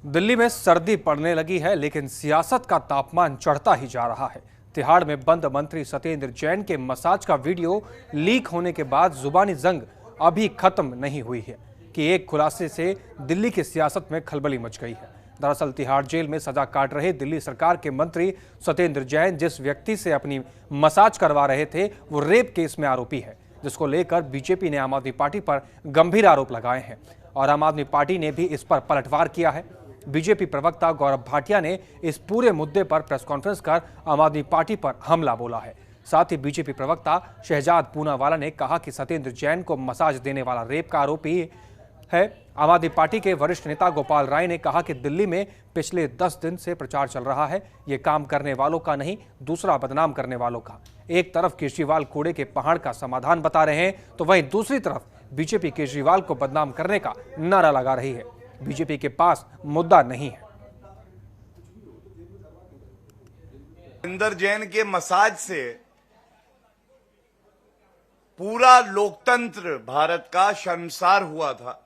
दिल्ली में सर्दी पड़ने लगी है, लेकिन सियासत का तापमान चढ़ता ही जा रहा है। तिहाड़ में बंद मंत्री सत्येंद्र जैन के मसाज का वीडियो लीक होने के बाद जुबानी जंग अभी खत्म नहीं हुई है कि एक खुलासे से दिल्ली की सियासत में खलबली मच गई है। दरअसल तिहाड़ जेल में सजा काट रहे दिल्ली सरकार के मंत्री सत्येंद्र जैन जिस व्यक्ति से अपनी मसाज करवा रहे थे, वो रेप केस में आरोपी है, जिसको लेकर बीजेपी ने आम आदमी पार्टी पर गंभीर आरोप लगाए हैं और आम आदमी पार्टी ने भी इस पर पलटवार किया है। बीजेपी प्रवक्ता गौरव भाटिया ने इस पूरे मुद्दे पर प्रेस कॉन्फ्रेंस कर आम आदमी पार्टी पर हमला बोला है। साथ ही बीजेपी प्रवक्ता शहजाद पूनावाला ने कहा कि सत्येंद्र जैन को मसाज देने वाला रेप का आरोपी है। आम आदमी पार्टी के वरिष्ठ नेता गोपाल राय ने कहा कि दिल्ली में पिछले 10 दिन से प्रचार चल रहा है, ये काम करने वालों का नहीं, दूसरा बदनाम करने वालों का। एक तरफ केजरीवाल कूड़े के पहाड़ का समाधान बता रहे हैं, तो वहीं दूसरी तरफ बीजेपी केजरीवाल को बदनाम करने का नारा लगा रही है। बीजेपी के पास मुद्दा नहीं है। सत्येंद्र जैन के मसाज से पूरा लोकतंत्र भारत का शर्मसार हुआ था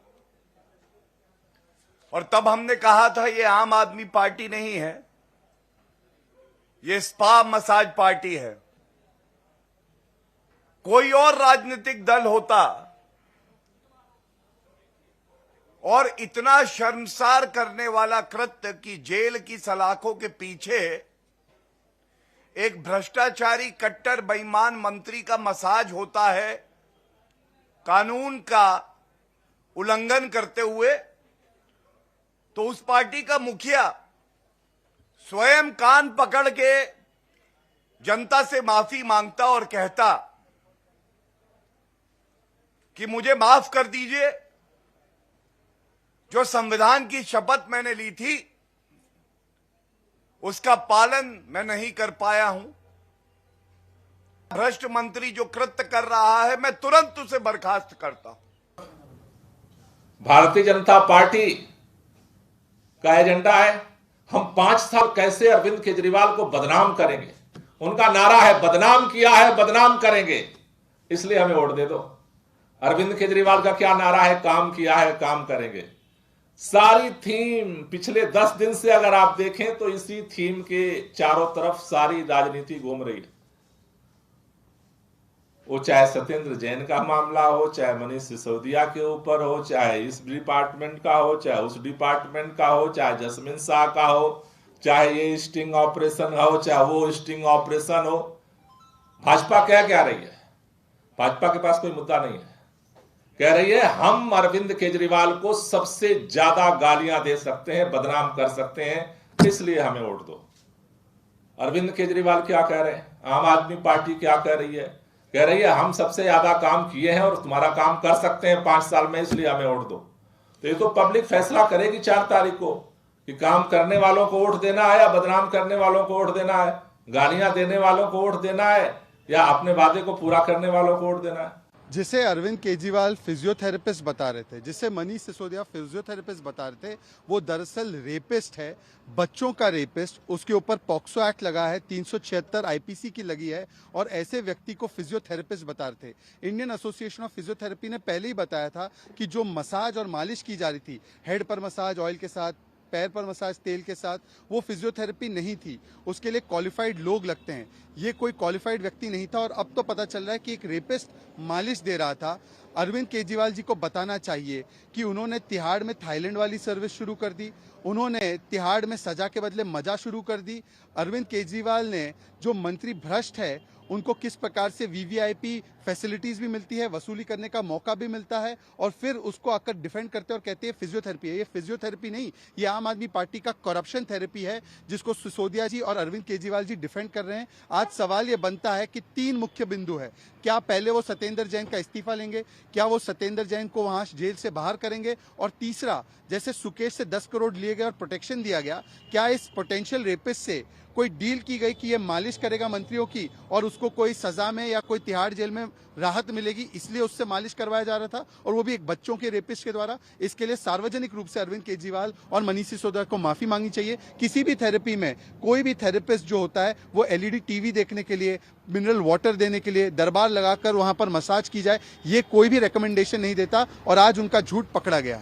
और तब हमने कहा था ये आम आदमी पार्टी नहीं है, ये स्पा मसाज पार्टी है। कोई और राजनीतिक दल होता और इतना शर्मसार करने वाला कृत्य कि जेल की सलाखों के पीछे एक भ्रष्टाचारी कट्टर बेईमान मंत्री का मसाज होता है, कानून का उल्लंघन करते हुए, तो उस पार्टी का मुखिया स्वयं कान पकड़ के जनता से माफी मांगता और कहता कि मुझे माफ कर दीजिए, जो संविधान की शपथ मैंने ली थी उसका पालन मैं नहीं कर पाया हूं। भ्रष्ट मंत्री जो कृत्य कर रहा है, मैं तुरंत उसे बर्खास्त करता हूं। भारतीय जनता पार्टी का एजेंडा है, हम 5 साल कैसे अरविंद केजरीवाल को बदनाम करेंगे। उनका नारा है बदनाम किया है बदनाम करेंगे, इसलिए हमें वोट दे दो। अरविंद केजरीवाल का क्या नारा है, काम किया है काम करेंगे। सारी थीम पिछले 10 दिन से अगर आप देखें तो इसी थीम के चारों तरफ सारी राजनीति घूम रही है। वो चाहे सत्येंद्र जैन का मामला हो, चाहे मनीष सिसोदिया के ऊपर हो, चाहे इस डिपार्टमेंट का हो, चाहे उस डिपार्टमेंट का हो, चाहे जसमिन शाह का हो, चाहे ये स्टिंग ऑपरेशन हो, चाहे वो स्टिंग ऑपरेशन हो। भाजपा क्या कह रही है? भाजपा के पास कोई मुद्दा नहीं है। कह रही है हम अरविंद केजरीवाल को सबसे ज्यादा गालियां दे सकते हैं, बदनाम कर सकते हैं, इसलिए हमें वोट दो। अरविंद केजरीवाल क्या कह रहे हैं? आम आदमी पार्टी क्या कह रही है? कह रही है हम सबसे ज्यादा काम किए हैं और तुम्हारा काम कर सकते हैं 5 साल में, इसलिए हमें वोट दो। तो ये तो पब्लिक फैसला करेगी 4 तारीख को कि काम करने वालों को वोट देना है या बदनाम करने वालों को वोट देना है, गालियां देने वालों को वोट देना है या अपने वादे को पूरा करने वालों को वोट देना है। जिसे अरविंद केजरीवाल फिजियोथेरेपिस्ट बता रहे थे, जिसे मनीष सिसोदिया फिजियोथेरेपिस्ट बता रहे थे, वो दरअसल रेपिस्ट है, बच्चों का रेपिस्ट। उसके ऊपर पॉक्सो एक्ट लगा है, 376 आईपीसी की लगी है और ऐसे व्यक्ति को फिजियोथेरेपिस्ट बता रहे थे। इंडियन एसोसिएशन ऑफ फिजियोथेरेपी ने पहले ही बताया था कि जो मसाज और मालिश की जा रही थी, हेड पर मसाज ऑयल के साथ, पैर पर मसाज तेल के साथ, वो फिजियोथेरेपी नहीं थी, उसके लिए क्वालिफाइड लोग लगते हैं। ये कोई क्वालिफाइड व्यक्ति नहीं था और अब तो पता चल रहा है कि एक रेपिस्ट मालिश दे रहा था। अरविंद केजरीवाल जी को बताना चाहिए कि उन्होंने तिहाड़ में थाईलैंड वाली सर्विस शुरू कर दी, उन्होंने तिहाड़ में सजा के बदले मजा शुरू कर दी। अरविंद केजरीवाल ने जो मंत्री भ्रष्ट है उनको किस प्रकार से वीवीआईपी फैसिलिटीज भी मिलती है, वसूली करने का मौका भी मिलता है और फिर उसको आकर डिफेंड करते हैं और कहते हैं फिजियोथेरेपी है। ये फिजियोथेरेपी नहीं, ये आम आदमी पार्टी का करप्शन थेरेपी है जिसको सिसोदिया जी और अरविंद केजरीवाल जी डिफेंड कर रहे हैं। आज सवाल ये बनता है कि 3 मुख्य बिंदु है। क्या पहले वो सत्येंद्र जैन का इस्तीफा लेंगे? क्या वो सत्येंद्र जैन को वहां जेल से बाहर करेंगे? और तीसरा, जैसे सुकेश से 10 करोड़ लिए गए और प्रोटेक्शन दिया गया, क्या इस पोटेंशियल रेपिस्ट से कोई डील की गई कि ये मालिश करेगा मंत्रियों की और उसको कोई सजा में या कोई तिहाड़ जेल में राहत मिलेगी, इसलिए उससे मालिश करवाया जा रहा था, और वो भी एक बच्चों के रेपिस्ट के द्वारा? इसके लिए सार्वजनिक रूप से अरविंद केजरीवाल और मनीष सिसोदिया को माफी मांगनी चाहिए। किसी भी थेरेपी में कोई भी थेरेपिस्ट जो होता है वो एलईडी टीवी देखने के लिए, मिनरल वाटर देने के लिए दरबार लगाकर वहां पर मसाज की जाए, ये कोई भी रिकमेंडेशन नहीं देता और आज उनका झूठ पकड़ा गया।